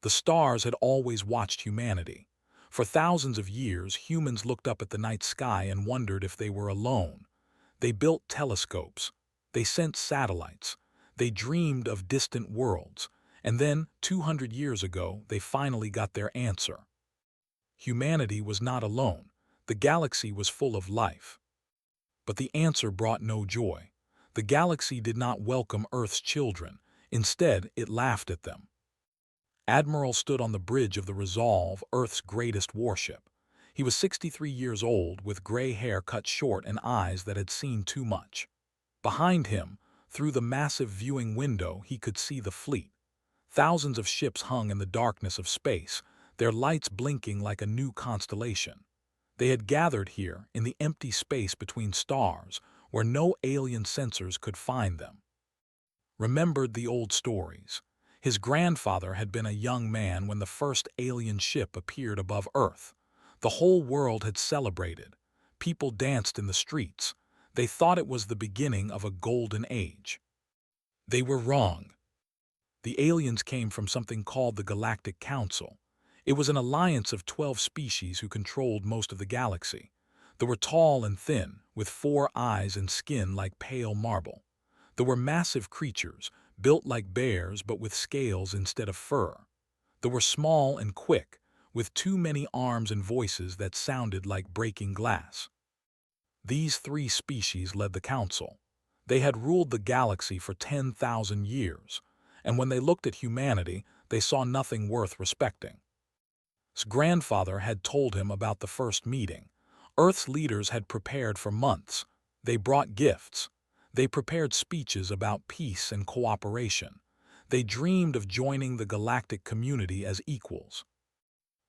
The stars had always watched humanity. For thousands of years, humans looked up at the night sky and wondered if they were alone. They built telescopes. They sent satellites. They dreamed of distant worlds. And then, 200 years ago, they finally got their answer. Humanity was not alone. The galaxy was full of life. But the answer brought no joy. The galaxy did not welcome Earth's children. Instead, it laughed at them. Admiral stood on the bridge of the Resolve, Earth's greatest warship. He was 63 years old, with gray hair cut short and eyes that had seen too much. Behind him, through the massive viewing window, he could see the fleet. Thousands of ships hung in the darkness of space, their lights blinking like a new constellation. They had gathered here, in the empty space between stars, where no alien sensors could find them. Remembered the old stories. His grandfather had been a young man when the first alien ship appeared above Earth. The whole world had celebrated. People danced in the streets. They thought it was the beginning of a golden age. They were wrong. The aliens came from something called the Galactic Council. It was an alliance of 12 species who controlled most of the galaxy. They were tall and thin, with 4 eyes and skin like pale marble. There were massive creatures, built like bears but with scales instead of fur. They were small and quick, with too many arms and voices that sounded like breaking glass. These 3 species led the council. They had ruled the galaxy for 10,000 years, and when they looked at humanity, they saw nothing worth respecting. His grandfather had told him about the first meeting. Earth's leaders had prepared for months. They brought gifts. They prepared speeches about peace and cooperation. They dreamed of joining the galactic community as equals.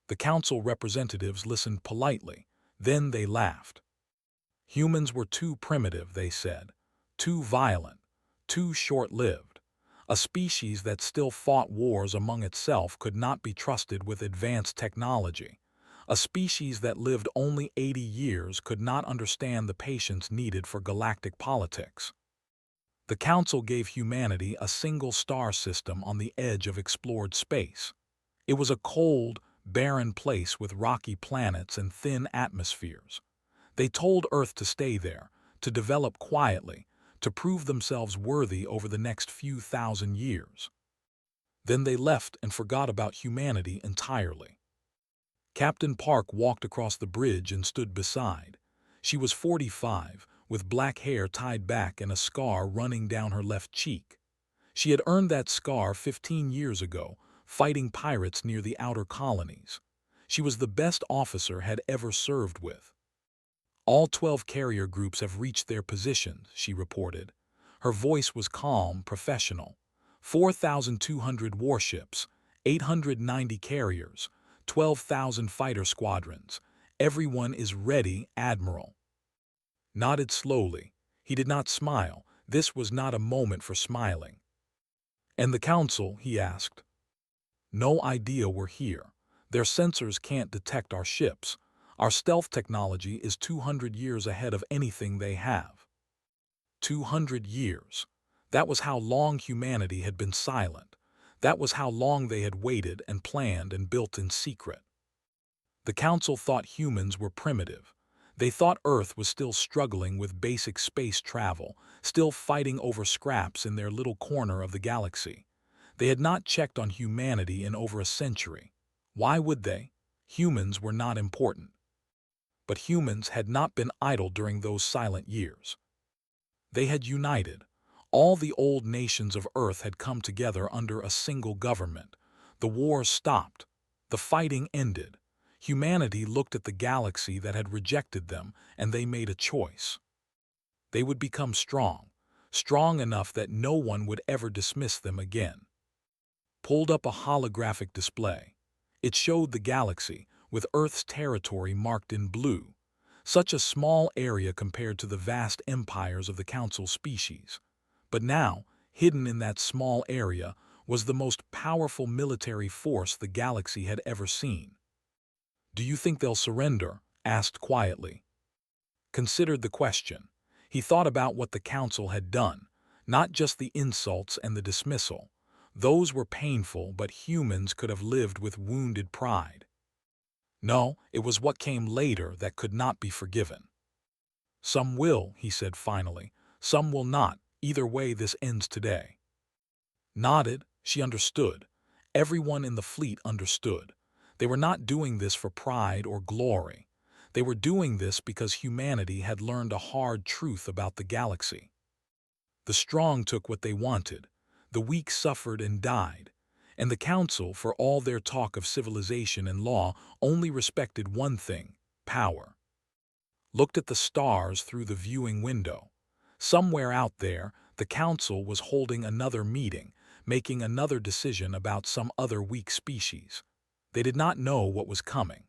The council representatives listened politely. Then they laughed. Humans were too primitive, they said, too violent, too short-lived. A species that still fought wars among itself could not be trusted with advanced technology. A species that lived only 80 years could not understand the patience needed for galactic politics. The Council gave humanity a single star system on the edge of explored space. It was a cold, barren place with rocky planets and thin atmospheres. They told Earth to stay there, to develop quietly, to prove themselves worthy over the next few thousand years. Then they left and forgot about humanity entirely. Captain Park walked across the bridge and stood beside. She was 45, with black hair tied back and a scar running down her left cheek. She had earned that scar 15 years ago, fighting pirates near the outer colonies. She was the best officer had ever served with. All 12 carrier groups have reached their positions, she reported. Her voice was calm, professional. 4,200 warships, 890 carriers, 12,000 fighter squadrons. Everyone is ready, Admiral. Nodded slowly. He did not smile. This was not a moment for smiling. And the Council, he asked. No idea we're here. Their sensors can't detect our ships. Our stealth technology is 200 years ahead of anything they have. 200 years. That was how long humanity had been silent. That was how long they had waited and planned and built in secret. The Council thought humans were primitive. They thought Earth was still struggling with basic space travel, still fighting over scraps in their little corner of the galaxy. They had not checked on humanity in over a century. Why would they? Humans were not important. But humans had not been idle during those silent years. They had united. All the old nations of Earth had come together under a single government. The wars stopped. The fighting ended. Humanity looked at the galaxy that had rejected them, and they made a choice. They would become strong, strong enough that no one would ever dismiss them again. Pulled up a holographic display. It showed the galaxy, with Earth's territory marked in blue. Such a small area compared to the vast empires of the Council species. But now, hidden in that small area, was the most powerful military force the galaxy had ever seen. Do you think they'll surrender? Asked quietly. Considered the question. He thought about what the Council had done, not just the insults and the dismissal, Those were painful, but humans could have lived with wounded pride. No, it was what came later that could not be forgiven. Some will, he said finally. Some will not. Either way, this ends today. Nodded, she understood. Everyone in the fleet understood. They were not doing this for pride or glory. They were doing this because humanity had learned a hard truth about the galaxy. The strong took what they wanted. The weak suffered and died. And the Council, for all their talk of civilization and law, only respected one thing: power. Looked at the stars through the viewing window. Somewhere out there, the Council was holding another meeting, making another decision about some other weak species. They did not know what was coming.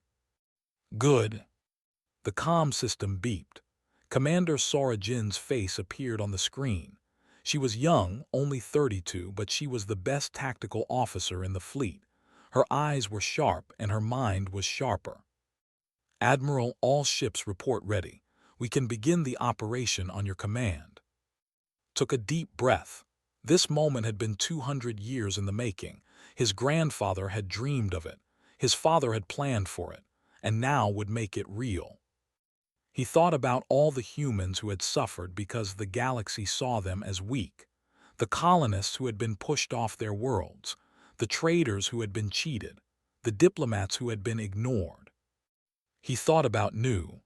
Good. The comm system beeped. Commander Sora Jin's face appeared on the screen. She was young, only 32, but she was the best tactical officer in the fleet. Her eyes were sharp and her mind was sharper. Admiral, all ships report ready. We can begin the operation on your command. Took a deep breath. This moment had been 200 years in the making. His grandfather had dreamed of it. His father had planned for it, and now would make it real. He thought about all the humans who had suffered because the galaxy saw them as weak, the colonists who had been pushed off their worlds, the traders who had been cheated, the diplomats who had been ignored. He thought about new.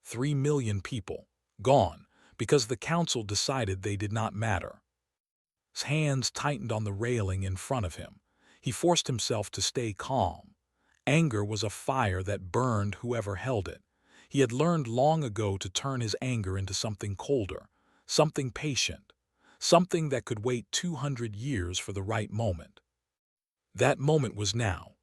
3 million people, gone, because the Council decided they did not matter. His hands tightened on the railing in front of him. He forced himself to stay calm. Anger was a fire that burned whoever held it. He had learned long ago to turn his anger into something colder, something patient, something that could wait 200 years for the right moment. That moment was now.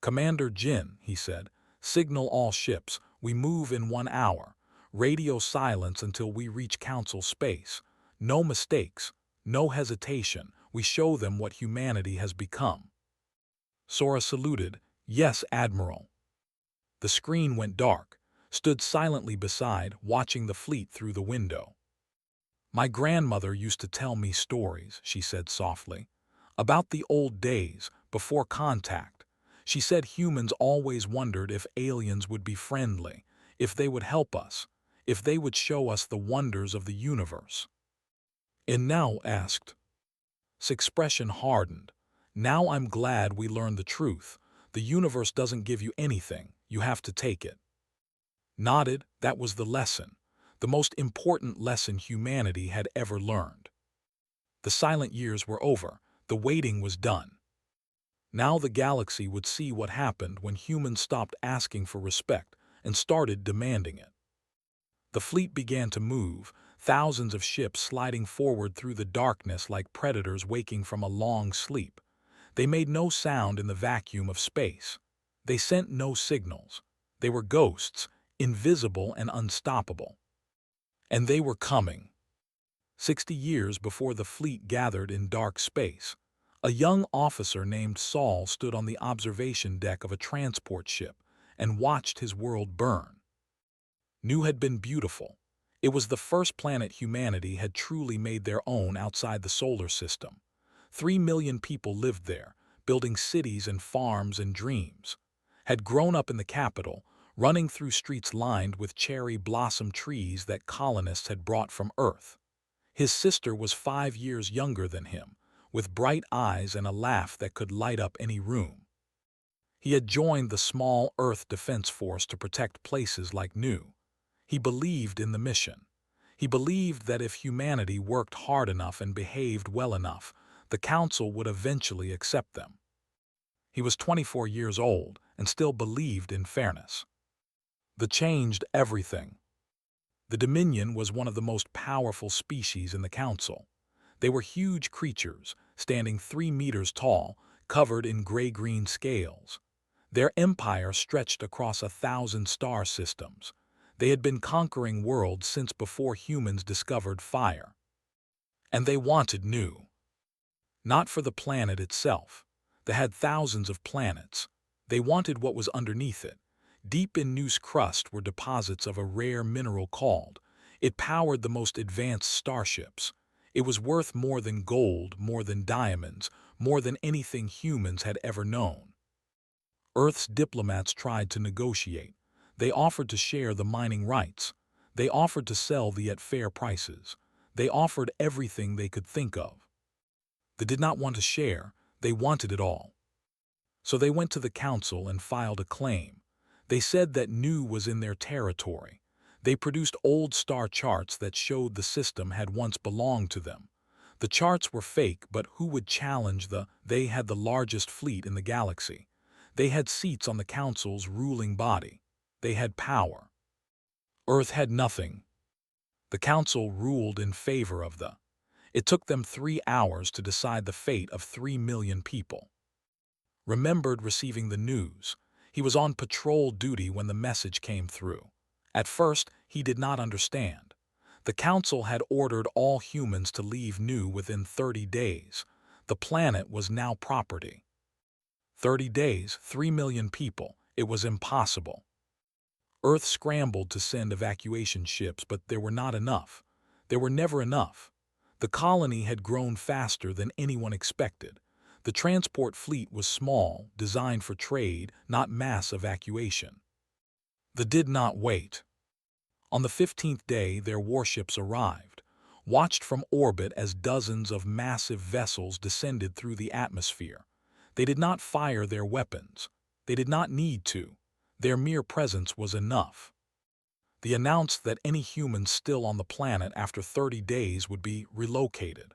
Commander Jin, he said, signal all ships. We move in 1 hour. Radio silence until we reach Council space. No mistakes, no hesitation. We show them what humanity has become. Sora saluted. Yes, Admiral. The screen went dark. Stood silently beside, watching the fleet through the window. My grandmother used to tell me stories, she said softly, about the old days, before contact. She said humans always wondered if aliens would be friendly, if they would help us, if they would show us the wonders of the universe. And now asked. His expression hardened. Now I'm glad we learned the truth. The universe doesn't give you anything, you have to take it. Nodded, that was the lesson, the most important lesson humanity had ever learned. The silent years were over, the waiting was done. Now the galaxy would see what happened when humans stopped asking for respect and started demanding it. The fleet began to move, thousands of ships sliding forward through the darkness like predators waking from a long sleep. They made no sound in the vacuum of space. They sent no signals. They were ghosts, invisible and unstoppable. And they were coming. 60 years before the fleet gathered in dark space, a young officer named Saul stood on the observation deck of a transport ship and watched his world burn. New had been beautiful. It was the first planet humanity had truly made their own outside the solar system. 3 million people lived there, building cities and farms and dreams. Had grown up in the capital, running through streets lined with cherry blossom trees that colonists had brought from Earth. His sister was 5 years younger than him, with bright eyes and a laugh that could light up any room. He had joined the small Earth Defense Force to protect places like New. He believed in the mission. He believed that if humanity worked hard enough and behaved well enough, the Council would eventually accept them. He was 24 years old and still believed in fairness. The changed everything. The Dominion was one of the most powerful species in the Council. They were huge creatures, standing 3 meters tall, covered in gray-green scales. Their empire stretched across 1,000 star systems. They had been conquering worlds since before humans discovered fire. And they wanted New. Not for the planet itself. They had thousands of planets. They wanted what was underneath it. Deep in New's crust were deposits of a rare mineral called. It powered the most advanced starships. It was worth more than gold, more than diamonds, more than anything humans had ever known. Earth's diplomats tried to negotiate. They offered to share the mining rights. They offered to sell the at fair prices. They offered everything they could think of. They did not want to share, they wanted it all. So they went to the council and filed a claim. They said that new was in their territory. They produced old star charts that showed the system had once belonged to them. The charts were fake, but who would challenge they had the largest fleet in the galaxy. They had seats on the council's ruling body. They had power. Earth had nothing. The council ruled in favor of It took them 3 hours to decide the fate of 3 million people. Remembered receiving the news. He was on patrol duty when the message came through. At first, he did not understand. The council had ordered all humans to leave New within 30 days. The planet was now property. 30 days, 3 million people. It was impossible. Earth scrambled to send evacuation ships, but there were not enough. There were never enough. The colony had grown faster than anyone expected. The transport fleet was small, designed for trade, not mass evacuation. They did not wait. On the 15th day, their warships arrived, watched from orbit as dozens of massive vessels descended through the atmosphere. They did not fire their weapons. They did not need to. Their mere presence was enough. They announced that any humans still on the planet after 30 days would be relocated.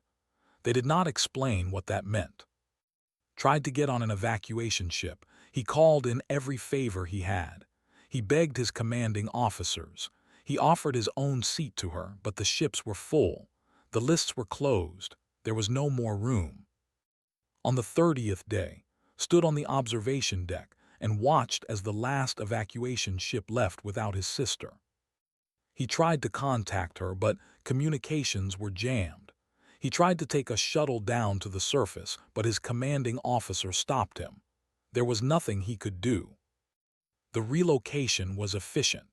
They did not explain what that meant. Tried to get on an evacuation ship. He called in every favor he had. He begged his commanding officers. He offered his own seat to her, but the ships were full. The lists were closed. There was no more room. On the 30th day, stood on the observation deck and watched as the last evacuation ship left without his sister. He tried to contact her, but communications were jammed. He tried to take a shuttle down to the surface, but his commanding officer stopped him. There was nothing he could do. The relocation was efficient.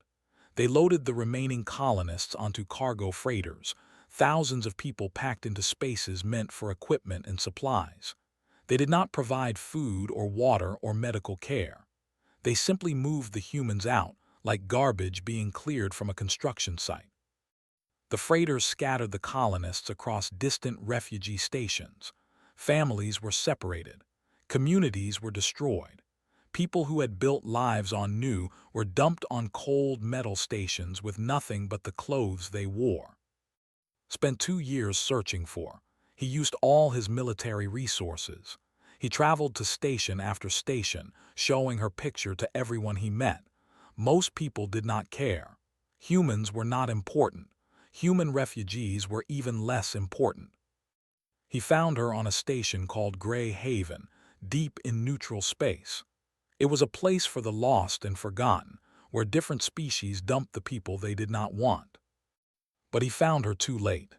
They loaded the remaining colonists onto cargo freighters, thousands of people packed into spaces meant for equipment and supplies. They did not provide food or water or medical care. They simply moved the humans out, like garbage being cleared from a construction site. The freighters scattered the colonists across distant refugee stations. Families were separated. Communities were destroyed. People who had built lives on New were dumped on cold metal stations with nothing but the clothes they wore. Spent 2 years searching for. He used all his military resources. He traveled to station after station, showing her picture to everyone he met. Most people did not care. Humans were not important. Human refugees were even less important. He found her on a station called Grey Haven, deep in neutral space. It was a place for the lost and forgotten, where different species dumped the people they did not want. But he found her too late.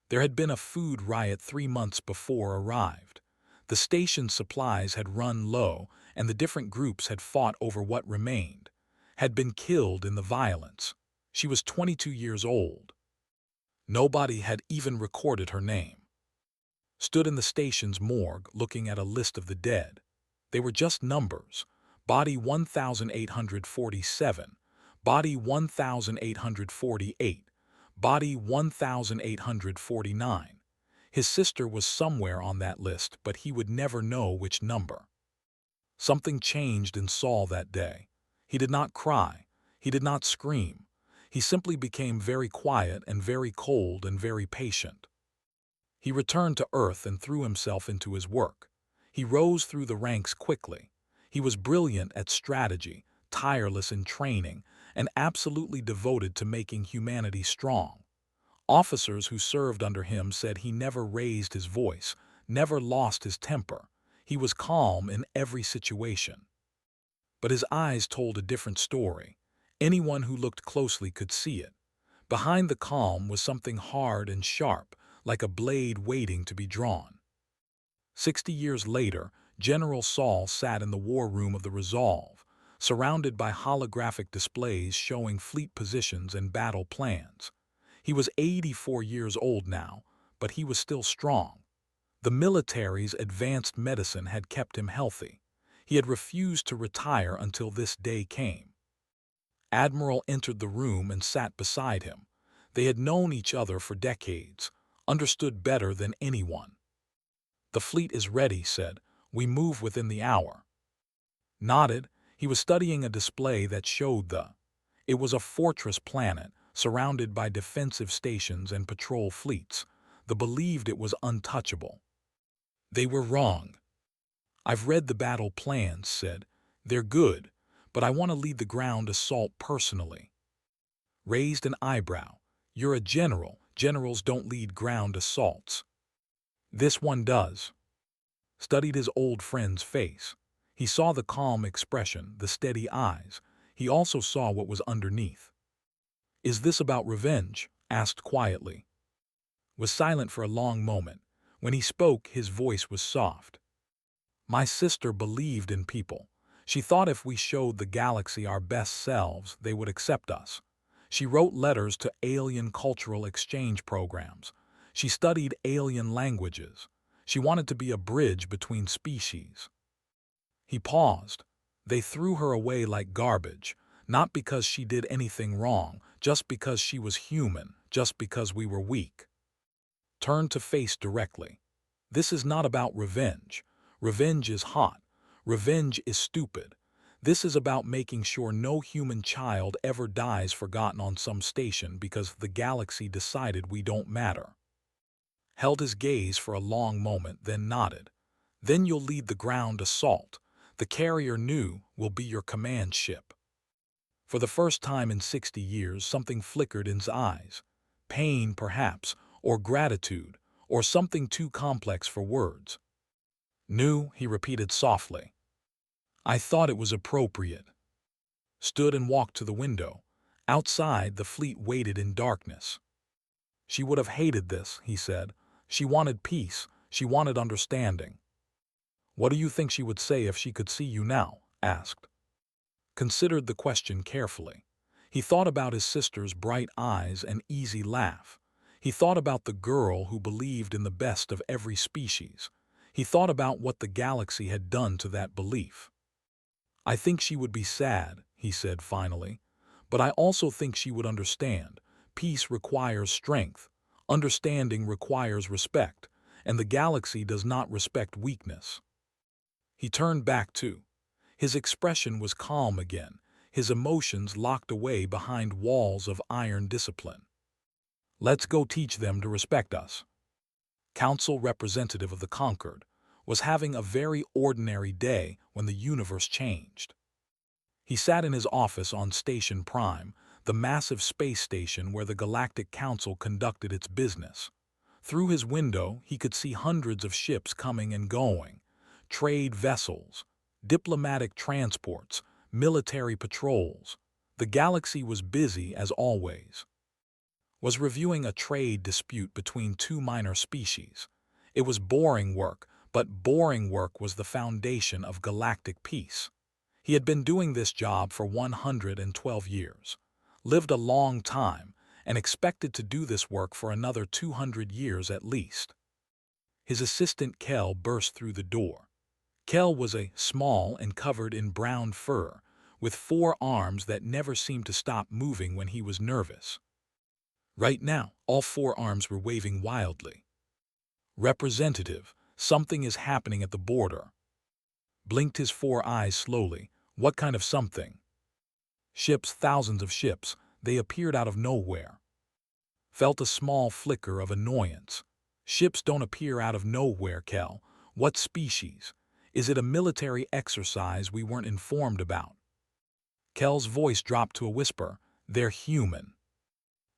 There had been a food riot 3 months before arrived. The station's supplies had run low, and the different groups had fought over what remained, had been killed in the violence. She was 22 years old. Nobody had even recorded her name. Stood in the station's morgue looking at a list of the dead. They were just numbers. Body 1847, body 1848, body 1849. His sister was somewhere on that list, but he would never know which number. Something changed in Saul that day. He did not cry. He did not scream. He simply became very quiet and very cold and very patient. He returned to Earth and threw himself into his work. He rose through the ranks quickly. He was brilliant at strategy, tireless in training, and absolutely devoted to making humanity strong. Officers who served under him said he never raised his voice, never lost his temper. He was calm in every situation. But his eyes told a different story. Anyone who looked closely could see it. Behind the calm was something hard and sharp, like a blade waiting to be drawn. 60 years later, General Saul sat in the war room of the Resolve, surrounded by holographic displays showing fleet positions and battle plans. He was 84 years old now, but he was still strong. The military's advanced medicine had kept him healthy. He had refused to retire until this day came. Admiral entered the room and sat beside him. They had known each other for decades, understood better than anyone. "The fleet is ready," said. "We move within the hour." Nodded. He was studying a display that showed It was a fortress planet, surrounded by defensive stations and patrol fleets. They believed it was untouchable. They were wrong. "I've read the battle plans," said. "They're good, but I want to lead the ground assault personally." Raised an eyebrow. "You're a general. Generals don't lead ground assaults." "This one does." Studied his old friend's face. He saw the calm expression, the steady eyes. He also saw what was underneath. "Is this about revenge?" asked quietly. Was silent for a long moment. When he spoke, his voice was soft. "My sister believed in people. She thought if we showed the galaxy our best selves, they would accept us. She wrote letters to alien cultural exchange programs. She studied alien languages. She wanted to be a bridge between species." He paused. "They threw her away like garbage, not because she did anything wrong, just because she was human, just because we were weak." Turned to face directly. "This is not about revenge. Revenge is hot. Revenge is stupid. This is about making sure no human child ever dies forgotten on some station because the galaxy decided we don't matter." Held his gaze for a long moment, then nodded. "Then you'll lead the ground assault. The carrier Nu will be your command ship." For the first time in 60 years, something flickered in his eyes. Pain, perhaps, or gratitude, or something too complex for words. "Nu," he repeated softly. "I thought it was appropriate." Stood and walked to the window. Outside, the fleet waited in darkness. "She would have hated this," he said. "She wanted peace. She wanted understanding." "What do you think she would say if she could see you now?" asked. Considered the question carefully. He thought about his sister's bright eyes and easy laugh. He thought about the girl who believed in the best of every species. He thought about what the galaxy had done to that belief. "I think she would be sad," he said finally. "But I also think she would understand. Peace requires strength. Understanding requires respect. And the galaxy does not respect weakness." He turned back too. His expression was calm again, his emotions locked away behind walls of iron discipline. "Let's go teach them to respect us." Council representative of the conquered, was having a very ordinary day when the universe changed. He sat in his office on Station Prime, the massive space station where the Galactic Council conducted its business. Through his window, he could see hundreds of ships coming and going, trade vessels, diplomatic transports, military patrols. The galaxy was busy as always. Was reviewing a trade dispute between two minor species. It was boring work, but boring work was the foundation of galactic peace. He had been doing this job for 112 years, lived a long time, and expected to do this work for another 200 years at least. His assistant Kel burst through the door. Kel was a small and covered in brown fur, with 4 arms that never seemed to stop moving when he was nervous. Right now, all 4 arms were waving wildly. "Representative, something is happening at the border." Blinked his 4 eyes slowly. "What kind of something?" "Ships, thousands of ships. They appeared out of nowhere." Felt a small flicker of annoyance. "Ships don't appear out of nowhere, Kel. What species? Is it a military exercise we weren't informed about?" Kel's voice dropped to a whisper. "They're human."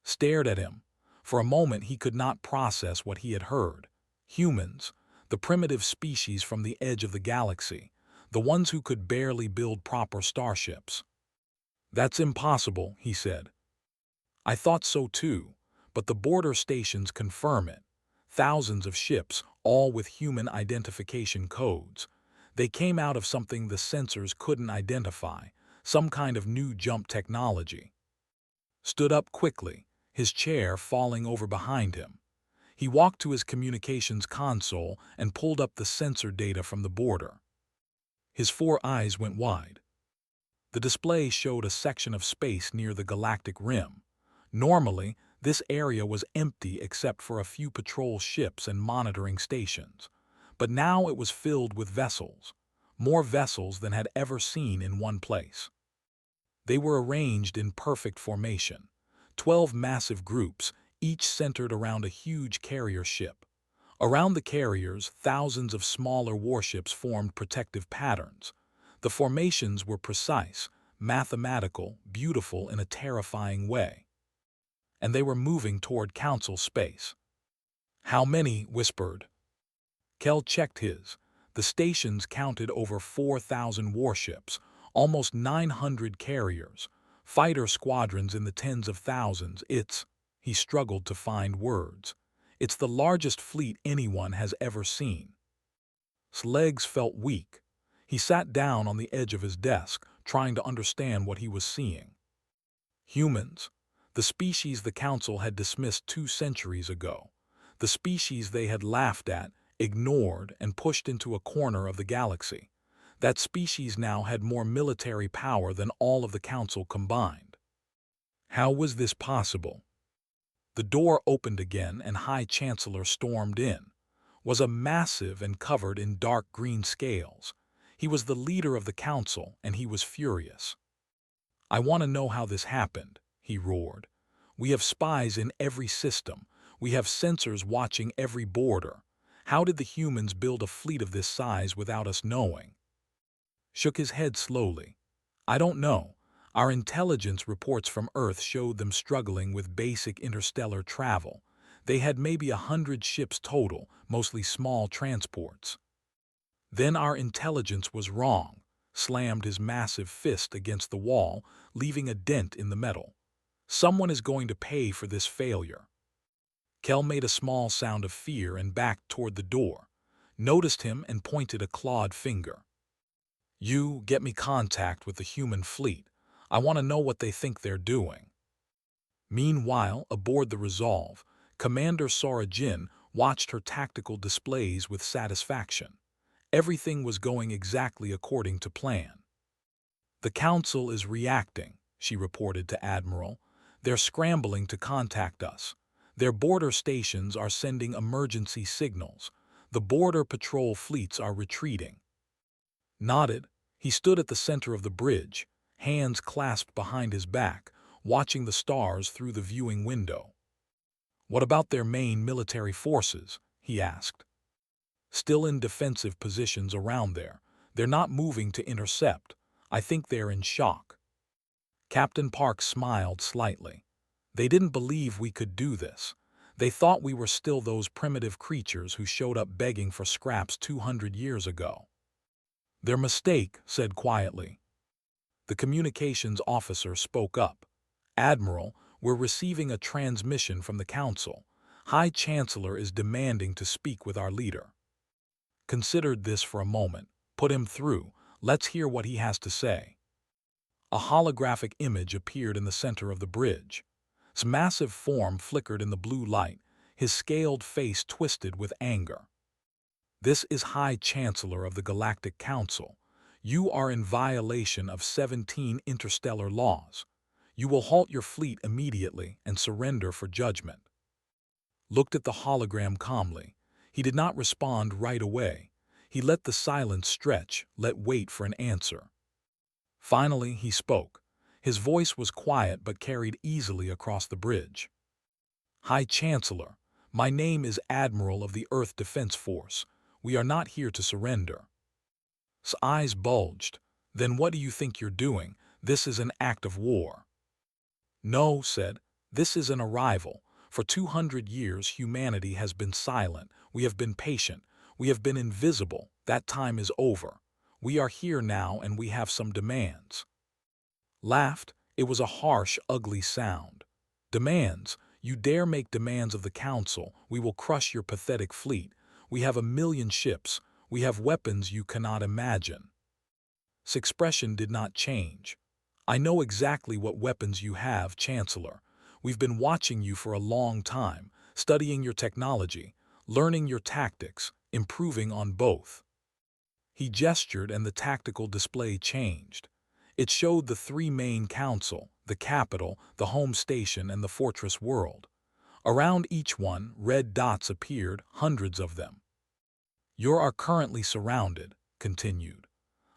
Stared at him. For a moment he could not process what he had heard. Humans, the primitive species from the edge of the galaxy, the ones who could barely build proper starships. "That's impossible," he said. "I thought so too, but the border stations confirm it. Thousands of ships, all with human identification codes. They came out of something the sensors couldn't identify, some kind of new jump technology." Stood up quickly, his chair falling over behind him. He walked to his communications console and pulled up the sensor data from the border. His 4 eyes went wide. The display showed a section of space near the galactic rim. Normally, this area was empty except for a few patrol ships and monitoring stations. But now it was filled with vessels, more vessels than had ever seen in one place. They were arranged in perfect formation, 12 massive groups, each centered around a huge carrier ship. Around the carriers, thousands of smaller warships formed protective patterns. The formations were precise, mathematical, beautiful in a terrifying way. And they were moving toward Council space. "How many?" whispered. Kel checked his. The stations counted over 4,000 warships, almost 900 carriers, fighter squadrons in the tens of thousands. He struggled to find words. It's the largest fleet anyone has ever seen. His legs felt weak. He sat down on the edge of his desk, trying to understand what he was seeing. Humans, the species the Council had dismissed 2 centuries ago, the species they had laughed at, ignored, and pushed into a corner of the galaxy. That species now had more military power than all of the Council combined. How was this possible? The door opened again and High Chancellor stormed in. Was a massive and covered in dark green scales. He was the leader of the Council, and he was furious. "I want to know how this happened," he roared. "We have spies in every system. We have sensors watching every border. How did the humans build a fleet of this size without us knowing?" Shook his head slowly. "I don't know. Our intelligence reports from Earth showed them struggling with basic interstellar travel. They had maybe 100 ships total, mostly small transports." Then our intelligence was wrong, slammed his massive fist against the wall, leaving a dent in the metal. "Someone is going to pay for this failure." Kel made a small sound of fear and backed toward the door, noticed him and pointed a clawed finger. "You get me contact with the human fleet. I want to know what they think they're doing." Meanwhile, aboard the Resolve, Commander Sora Jin watched her tactical displays with satisfaction. Everything was going exactly according to plan. "The Council is reacting," she reported to Admiral. "They're scrambling to contact us. Their border stations are sending emergency signals. The border patrol fleets are retreating." Nodded, he stood at the center of the bridge, hands clasped behind his back, watching the stars through the viewing window. "What about their main military forces?" he asked. "Still in defensive positions around there. They're not moving to intercept. I think they're in shock." Captain Park smiled slightly. "They didn't believe we could do this. They thought we were still those primitive creatures who showed up begging for scraps 200 years ago." "Their mistake," said quietly. The communications officer spoke up. "Admiral, we're receiving a transmission from the Council. High Chancellor is demanding to speak with our leader." Considered this for a moment. "Put him through. Let's hear what he has to say." A holographic image appeared in the center of the bridge. His massive form flickered in the blue light, his scaled face twisted with anger. "This is High Chancellor of the Galactic Council. You are in violation of 17 interstellar laws. You will halt your fleet immediately and surrender for judgment." Looked at the hologram calmly. He did not respond right away. He let the silence stretch, let wait for an answer. Finally, he spoke. His voice was quiet but carried easily across the bridge. "High Chancellor, my name is Admiral of the Earth Defense Force. We are not here to surrender." His eyes bulged. "Then what do you think you're doing? This is an act of war." "No," said. "This is an arrival. For 200 years humanity has been silent. We have been patient. We have been invisible. That time is over. We are here now and we have some demands." Laughed. It was a harsh, ugly sound. "Demands? You dare make demands of the Council? We will crush your pathetic fleet. We have 1,000,000 ships. We have weapons you cannot imagine." His expression did not change. "I know exactly what weapons you have, Chancellor. We've been watching you for a long time. studying your technology, learning your tactics, improving on both. He gestured and the tactical display changed. It showed the three main council, the capital, the home station, and the fortress world. Around each one, red dots appeared, hundreds of them. You are currently surrounded, continued.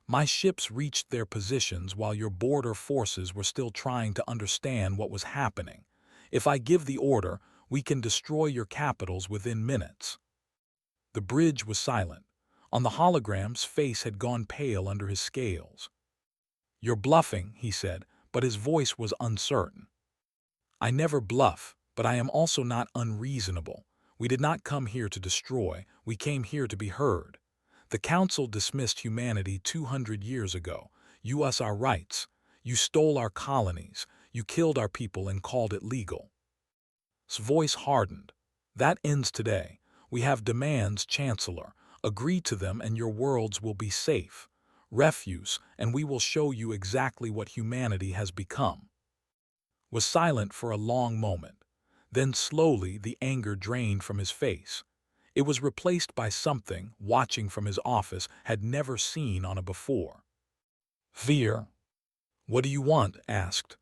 My ships reached their positions while your border forces were still trying to understand what was happening. If I give the order, we can destroy your capitals within minutes. The bridge was silent. On the hologram's face had gone pale under his scales. You're bluffing, he said, but his voice was uncertain. I never bluff, but I am also not unreasonable. We did not come here to destroy, we came here to be heard. The Council dismissed humanity 200 years ago. You us our rights. You stole our colonies. You killed our people and called it legal. His voice hardened. That ends today. We have demands, Chancellor. Agree to them and your worlds will be safe. Refuse, and we will show you exactly what humanity has become. Was silent for a long moment. Then slowly the anger drained from his face. It was replaced by something, watching from his office, had never seen on a before. Fear. What do you want? Asked.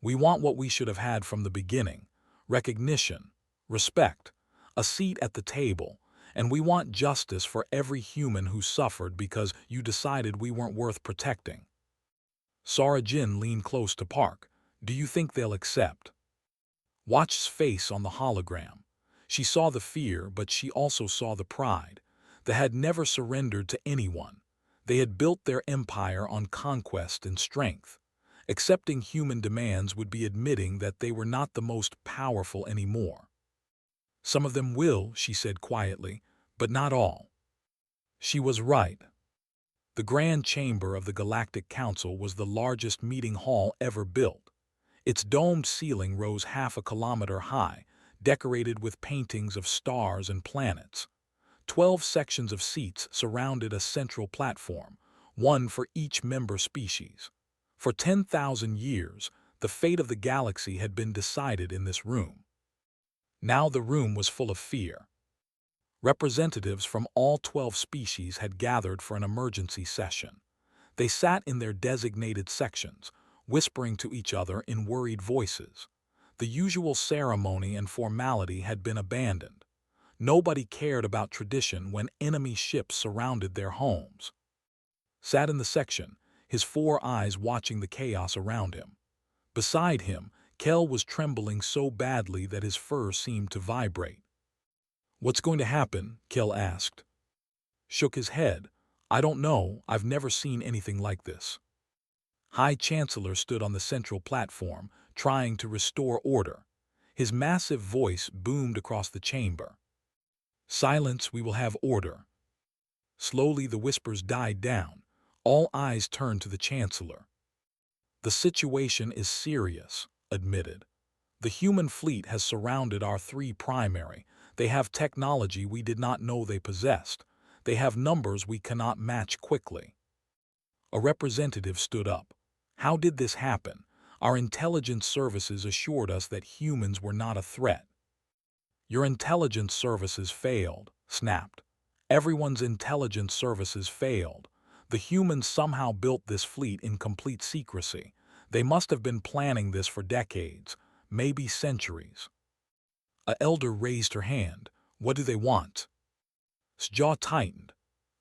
We want what we should have had from the beginning. Recognition, respect, a seat at the table, and we want justice for every human who suffered because you decided we weren't worth protecting. Sarah Jin leaned close to Park. Do you think they'll accept? Watch's face on the hologram. She saw the fear, but she also saw the pride. They had never surrendered to anyone. They had built their empire on conquest and strength. Accepting human demands would be admitting that they were not the most powerful anymore. Some of them will, she said quietly, but not all. She was right. The Grand Chamber of the Galactic Council was the largest meeting hall ever built. Its domed ceiling rose half a kilometer high, decorated with paintings of stars and planets. 12 sections of seats surrounded a central platform, one for each member species. For 10,000 years, the fate of the galaxy had been decided in this room. Now the room was full of fear. Representatives from all 12 species had gathered for an emergency session. They sat in their designated sections, whispering to each other in worried voices. The usual ceremony and formality had been abandoned. Nobody cared about tradition when enemy ships surrounded their homes. Sat in the section, his 4 eyes watching the chaos around him. Beside him, Kel was trembling so badly that his fur seemed to vibrate. What's going to happen? Kel asked. Shook his head. I don't know, I've never seen anything like this. High Chancellor stood on the central platform, trying to restore order. His massive voice boomed across the chamber. Silence, we will have order. Slowly the whispers died down. All eyes turned to the Chancellor. The situation is serious, admitted. The human fleet has surrounded our 3 primary. They have technology we did not know they possessed. They have numbers we cannot match quickly. A representative stood up. How did this happen? Our intelligence services assured us that humans were not a threat. Your intelligence services failed, snapped. Everyone's intelligence services failed. The humans somehow built this fleet in complete secrecy. They must have been planning this for decades, maybe centuries. An elder raised her hand. What do they want? His jaw tightened.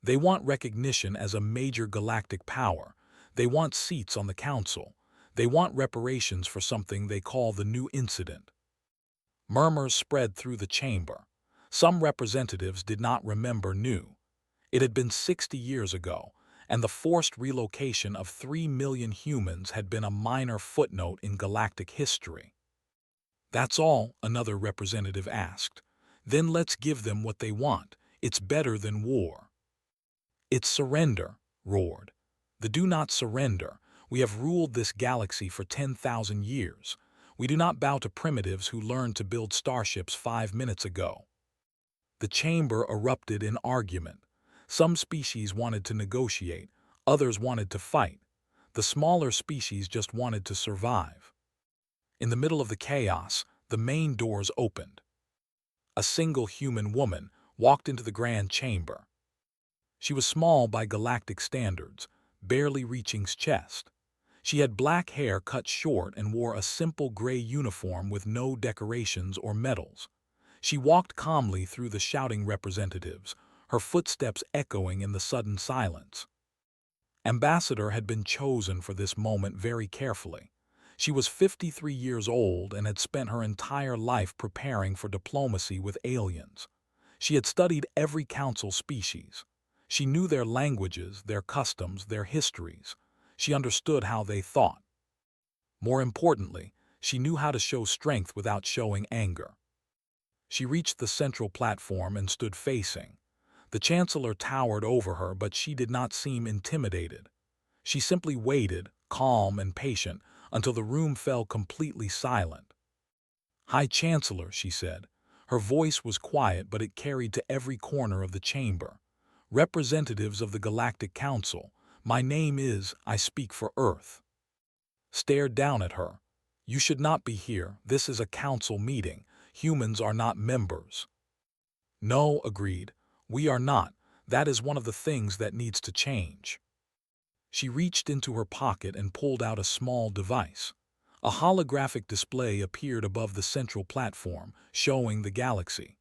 They want recognition as a major galactic power. They want seats on the council. They want reparations for something they call the new incident. Murmurs spread through the chamber. Some representatives did not remember new. It had been 60 years ago, and the forced relocation of 3 million humans had been a minor footnote in galactic history. That's all, another representative asked. Then let's give them what they want. It's better than war. It's surrender, roared. The do not surrender. We have ruled this galaxy for 10,000 years. We do not bow to primitives who learned to build starships 5 minutes ago. The chamber erupted in argument. Some species wanted to negotiate, others wanted to fight. The smaller species just wanted to survive. In the middle of the chaos, the main doors opened. A single human woman walked into the grand chamber. She was small by galactic standards, barely reaching his chest. She had black hair cut short and wore a simple gray uniform with no decorations or medals. She walked calmly through the shouting representatives, her footsteps echoing in the sudden silence. Ambassador had been chosen for this moment very carefully. She was 53 years old and had spent her entire life preparing for diplomacy with aliens. She had studied every council species. She knew their languages, their customs, their histories. She understood how they thought. More importantly, she knew how to show strength without showing anger. She reached the central platform and stood facing. The Chancellor towered over her, but she did not seem intimidated. She simply waited, calm and patient, until the room fell completely silent. "High Chancellor," she said. Her voice was quiet, but it carried to every corner of the chamber. "Representatives of the Galactic Council, my name is, I speak for Earth." Stared down at her. "You should not be here. This is a council meeting. Humans are not members." "No," agreed. "We are not. That is one of the things that needs to change." She reached into her pocket and pulled out a small device. A holographic display appeared above the central platform, showing the galaxy.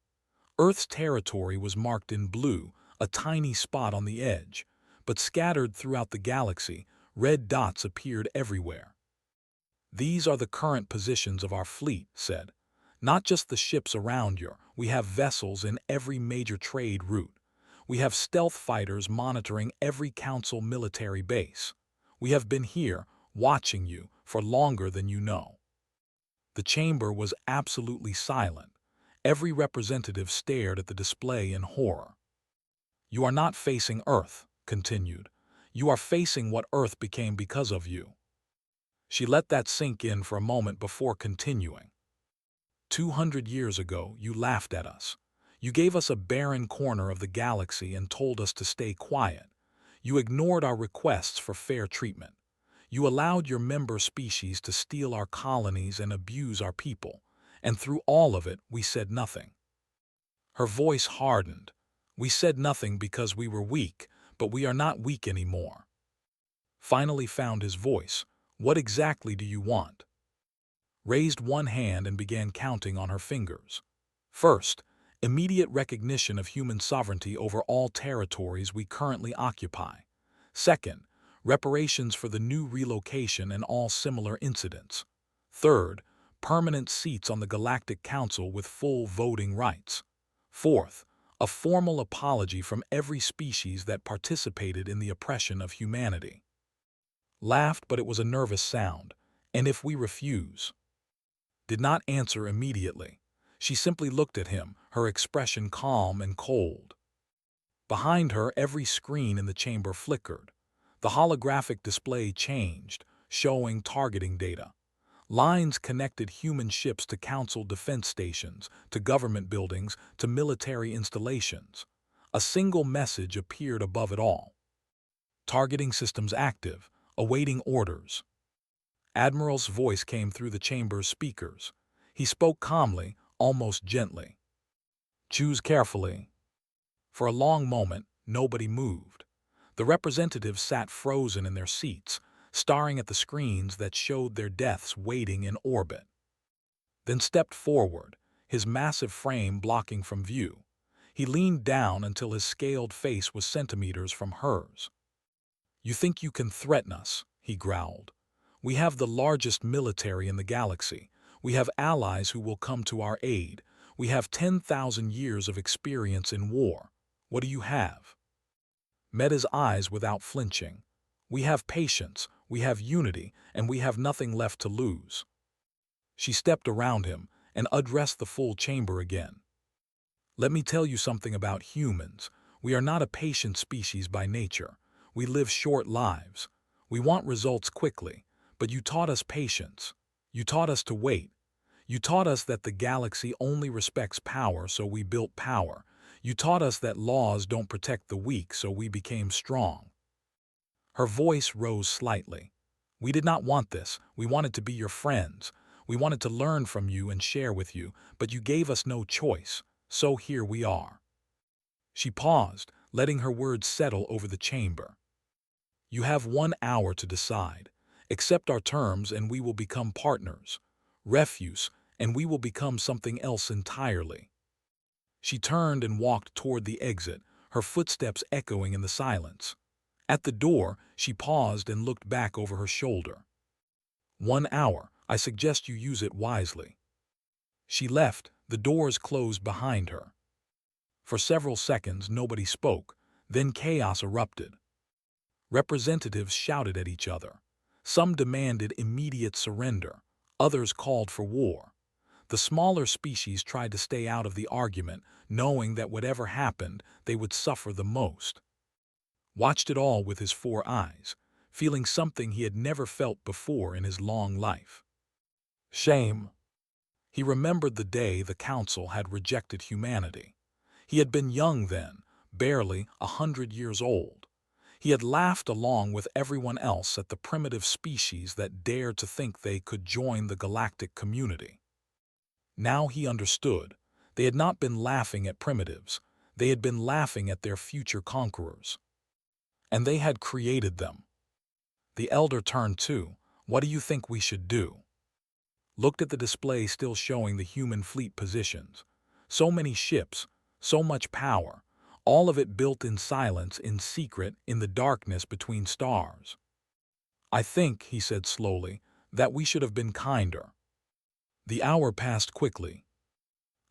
Earth's territory was marked in blue, a tiny spot on the edge, but scattered throughout the galaxy, red dots appeared everywhere. "These are the current positions of our fleet," said. "Not just the ships around you. We have vessels in every major trade route. We have stealth fighters monitoring every council military base. We have been here, watching you, for longer than you know." The chamber was absolutely silent. Every representative stared at the display in horror. "You are not facing Earth," continued. "You are facing what Earth became because of you." She let that sink in for a moment before continuing. 200 years ago, you laughed at us. You gave us a barren corner of the galaxy and told us to stay quiet. You ignored our requests for fair treatment. You allowed your member species to steal our colonies and abuse our people. And through all of it, we said nothing. Her voice hardened. "We said nothing because we were weak, but we are not weak anymore." Finally found his voice. "What exactly do you want?" Raised one hand and began counting on her fingers. "First, immediate recognition of human sovereignty over all territories we currently occupy. Second, reparations for the new relocation and all similar incidents. Third, permanent seats on the Galactic Council with full voting rights. Fourth, a formal apology from every species that participated in the oppression of humanity." Laughed, but it was a nervous sound. "And if we refuse?" Did not answer immediately. She simply looked at him, her expression calm and cold. Behind her, every screen in the chamber flickered. The holographic display changed, showing targeting data. Lines connected human ships to council defense stations, to government buildings, to military installations. A single message appeared above it all. "Targeting systems active, awaiting orders." Admiral's voice came through the chamber's speakers. He spoke calmly, almost gently. "Choose carefully." For a long moment, nobody moved. The representatives sat frozen in their seats, staring at the screens that showed their deaths waiting in orbit. Then stepped forward, his massive frame blocking from view. He leaned down until his scaled face was centimeters from hers. "You think you can threaten us," he growled. "We have the largest military in the galaxy. We have allies who will come to our aid. We have 10,000 years of experience in war. What do you have?" Met his eyes without flinching. "We have patience, we have unity, and we have nothing left to lose." She stepped around him and addressed the full chamber again. "Let me tell you something about humans. We are not a patient species by nature. We live short lives. We want results quickly, but you taught us patience. You taught us to wait. You taught us that the galaxy only respects power, so we built power. You taught us that laws don't protect the weak, so we became strong." Her voice rose slightly. "We did not want this. We wanted to be your friends. We wanted to learn from you and share with you, but you gave us no choice. So here we are. She paused, letting her words settle over the chamber. You have 1 hour to decide. Accept our terms and we will become partners. Refuse, and we will become something else entirely. She turned and walked toward the exit, her footsteps echoing in the silence. At the door, she paused and looked back over her shoulder. 1 hour, I suggest you use it wisely. She left, the doors closed behind her. For several seconds, nobody spoke, then chaos erupted. Representatives shouted at each other. Some demanded immediate surrender, others called for war. The smaller species tried to stay out of the argument, knowing that whatever happened, they would suffer the most. Watched it all with his 4 eyes, feeling something he had never felt before in his long life. Shame. He remembered the day the Council had rejected humanity. He had been young then, barely 100 years old. He had laughed along with everyone else at the primitive species that dared to think they could join the galactic community. Now he understood. They had not been laughing at primitives. They had been laughing at their future conquerors. And they had created them. The elder turned too. What do you think we should do? Looked at the display still showing the human fleet positions. So many ships, so much power, all of it built in silence, in secret, in the darkness between stars. I think, he said slowly, that we should have been kinder. The hour passed quickly.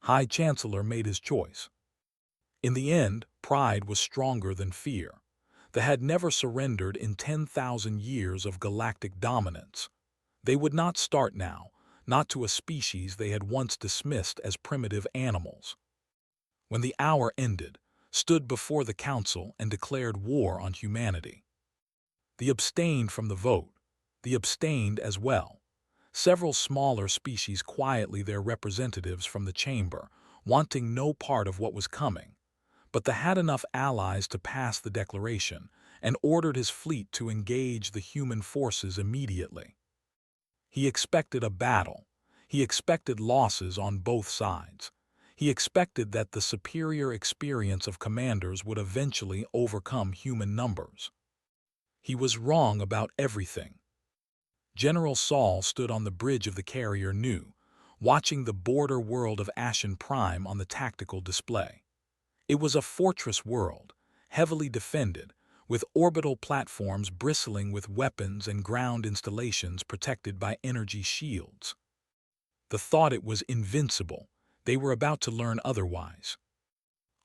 High Chancellor made his choice. In the end, pride was stronger than fear. They had never surrendered in 10,000 years of galactic dominance. They would not start now, not to a species they had once dismissed as primitive animals. When the hour ended, stood before the council and declared war on humanity. The abstained from the vote, the abstained as well. Several smaller species quietly their representatives from the chamber, wanting no part of what was coming. But they had enough allies to pass the declaration and ordered his fleet to engage the human forces immediately. He expected a battle. He expected losses on both sides. He expected that the superior experience of commanders would eventually overcome human numbers. He was wrong about everything. General Saul stood on the bridge of the carrier Nu, watching the border world of Ashen Prime on the tactical display. It was a fortress world, heavily defended, with orbital platforms bristling with weapons and ground installations protected by energy shields. The thought it was invincible, they were about to learn otherwise.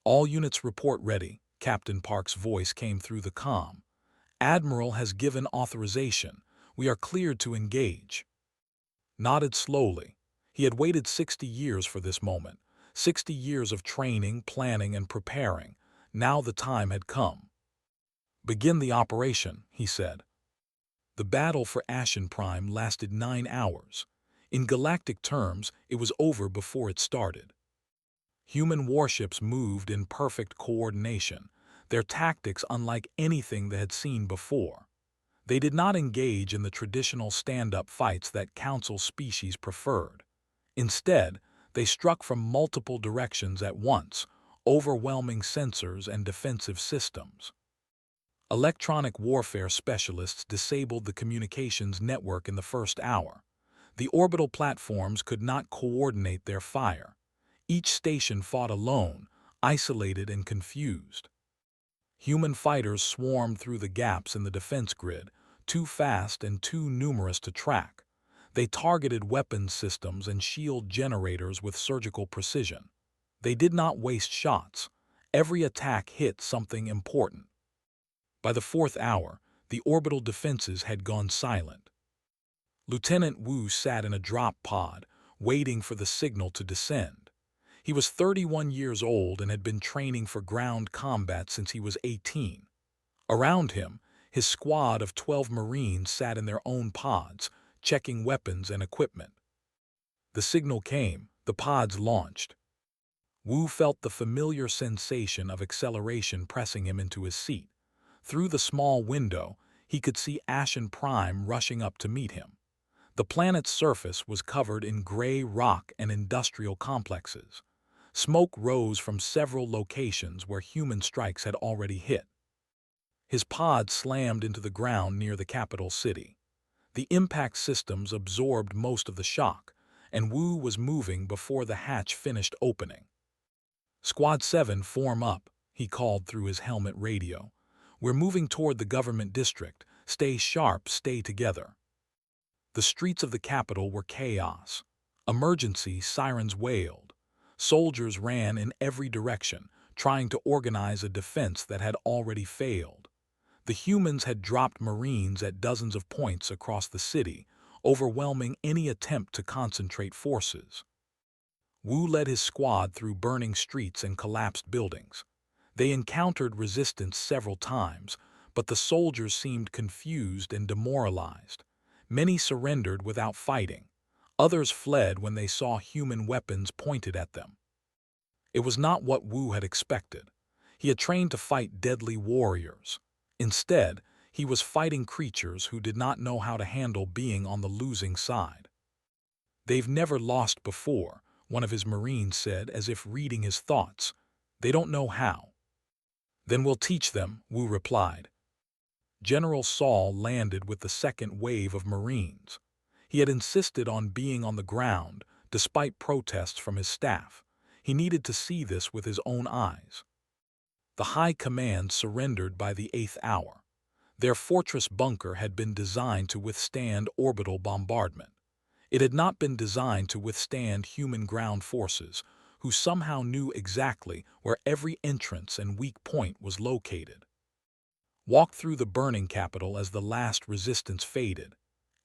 All units report ready, Captain Park's voice came through the comm. Admiral has given authorization. We are cleared to engage. Nodded slowly. He had waited 60 years for this moment. 60 years of training, planning, and preparing. Now the time had come. Begin the operation, he said. The battle for Ashen Prime lasted 9 hours. In galactic terms, it was over before it started. Human warships moved in perfect coordination, their tactics unlike anything they had seen before. They did not engage in the traditional stand-up fights that Council species preferred. Instead, they struck from multiple directions at once, overwhelming sensors and defensive systems. Electronic warfare specialists disabled the communications network in the first hour. The orbital platforms could not coordinate their fire. Each station fought alone, isolated and confused. Human fighters swarmed through the gaps in the defense grid, too fast and too numerous to track. They targeted weapons systems and shield generators with surgical precision. They did not waste shots. Every attack hit something important. By the 4th hour, the orbital defenses had gone silent. Lieutenant Wu sat in a drop pod, waiting for the signal to descend. He was 31 years old and had been training for ground combat since he was 18. Around him, his squad of 12 Marines sat in their own pods, checking weapons and equipment. The signal came, the pods launched. Wu felt the familiar sensation of acceleration pressing him into his seat. Through the small window, he could see Ashen Prime rushing up to meet him. The planet's surface was covered in gray rock and industrial complexes. Smoke rose from several locations where human strikes had already hit. His pod slammed into the ground near the capital city. The impact systems absorbed most of the shock, and Wu was moving before the hatch finished opening. "Squad 7, form up," he called through his helmet radio. "We're moving toward the government district. Stay sharp, stay together." The streets of the capital were chaos. Emergency sirens wailed. Soldiers ran in every direction, trying to organize a defense that had already failed. The humans had dropped Marines at dozens of points across the city, overwhelming any attempt to concentrate forces. Wu led his squad through burning streets and collapsed buildings. They encountered resistance several times, but the soldiers seemed confused and demoralized. Many surrendered without fighting. Others fled when they saw human weapons pointed at them. It was not what Wu had expected. He had trained to fight deadly warriors. Instead, he was fighting creatures who did not know how to handle being on the losing side. "They've never lost before," one of his Marines said, as if reading his thoughts. "They don't know how." "Then we'll teach them," Wu replied. General Saul landed with the second wave of Marines. He had insisted on being on the ground, despite protests from his staff. He needed to see this with his own eyes. The High Command surrendered by the 8th hour. Their fortress bunker had been designed to withstand orbital bombardment. It had not been designed to withstand human ground forces, who somehow knew exactly where every entrance and weak point was located. Walked through the burning capital as the last resistance faded.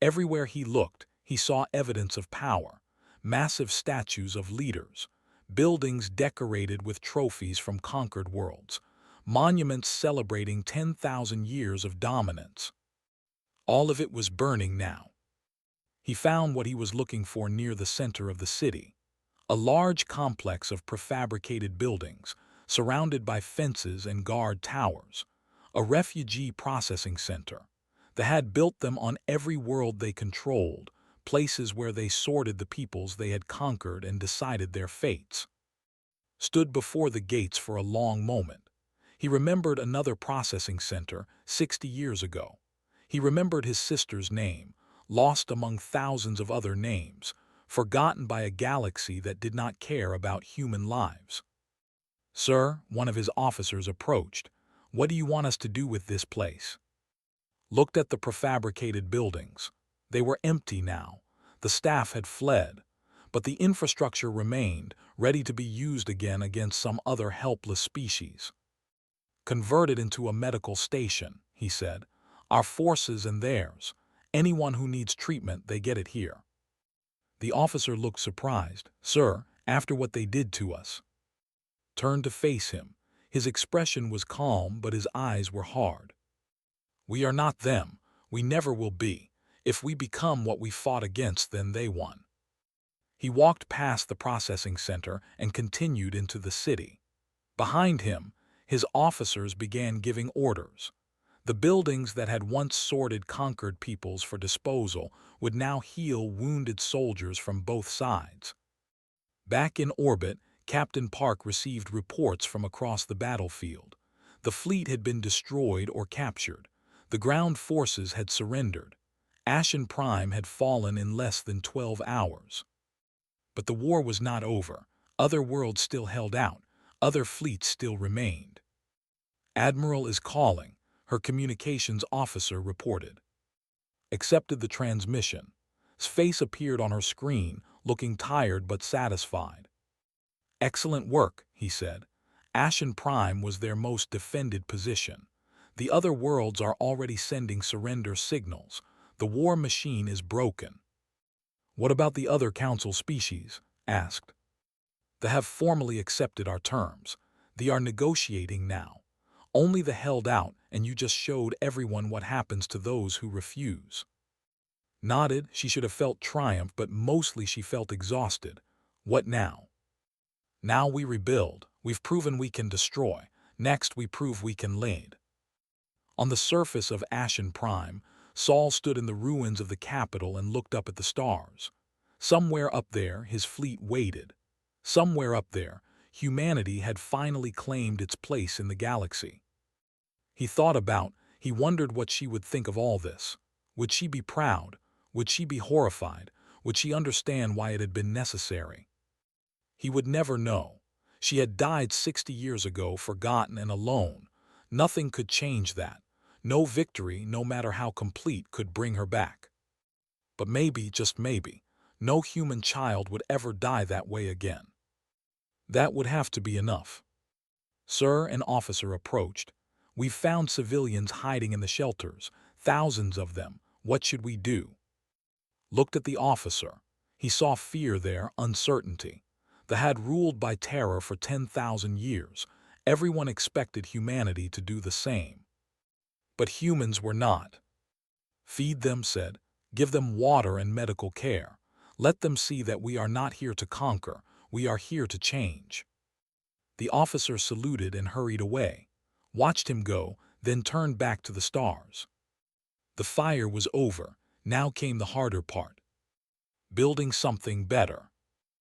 Everywhere he looked, he saw evidence of power: massive statues of leaders, buildings decorated with trophies from conquered worlds, monuments celebrating 10,000 years of dominance. All of it was burning now. He found what he was looking for near the center of the city: a large complex of prefabricated buildings, surrounded by fences and guard towers. A refugee processing center. They had built them on every world they controlled, places where they sorted the peoples they had conquered and decided their fates. Stood before the gates for a long moment. He remembered another processing center 60 years ago. He remembered his sister's name, lost among thousands of other names, forgotten by a galaxy that did not care about human lives. "Sir," one of his officers approached, "what do you want us to do with this place?" Looked at the prefabricated buildings. They were empty now. The staff had fled, but the infrastructure remained, ready to be used again against some other helpless species. "Convert it into a medical station," he said. "Our forces and theirs. Anyone who needs treatment, they get it here." The officer looked surprised. "Sir, after what they did to us?" Turned to face him. His expression was calm, but his eyes were hard. "We are not them. We never will be. If we become what we fought against, then they won." He walked past the processing center and continued into the city. Behind him, his officers began giving orders. The buildings that had once sorted conquered peoples for disposal would now heal wounded soldiers from both sides. Back in orbit, Captain Park received reports from across the battlefield. The fleet had been destroyed or captured. The ground forces had surrendered. Ashen Prime had fallen in less than 12 hours. But the war was not over. Other worlds still held out. Other fleets still remained. "Admiral is calling," her communications officer reported. Accepted the transmission. His face appeared on her screen, looking tired but satisfied. "Excellent work," he said. "Ashen Prime was their most defended position. The other worlds are already sending surrender signals. The war machine is broken." "What about the other council species?" asked. "They have formally accepted our terms. They are negotiating now. Only the held out, and you just showed everyone what happens to those who refuse." Nodded. She should have felt triumph, but mostly she felt exhausted. What now? "Now we rebuild. We've proven we can destroy. Next we prove we can lead." On the surface of Ashen Prime, Saul stood in the ruins of the capital and looked up at the stars. Somewhere up there, his fleet waited. Somewhere up there, Humanity had finally claimed its place in the galaxy. He wondered what she would think of all this. Would she be proud? Would she be horrified? Would she understand why it had been necessary? He would never know. She had died 60 years ago, forgotten and alone. Nothing could change that. No victory, no matter how complete, could bring her back. But maybe, just maybe, no human child would ever die that way again. That would have to be enough. Sir, an officer approached. We've found civilians hiding in the shelters, thousands of them. What should we do? Looked at the officer. He saw fear there, uncertainty. The had ruled by terror for 10,000 years. Everyone expected humanity to do the same. But humans were not. Feed them, said. Give them water and medical care. Let them see that we are not here to conquer, we are here to change. The officer saluted and hurried away, watched him go, then turned back to the stars. The fire was over. Now came the harder part. Building something better.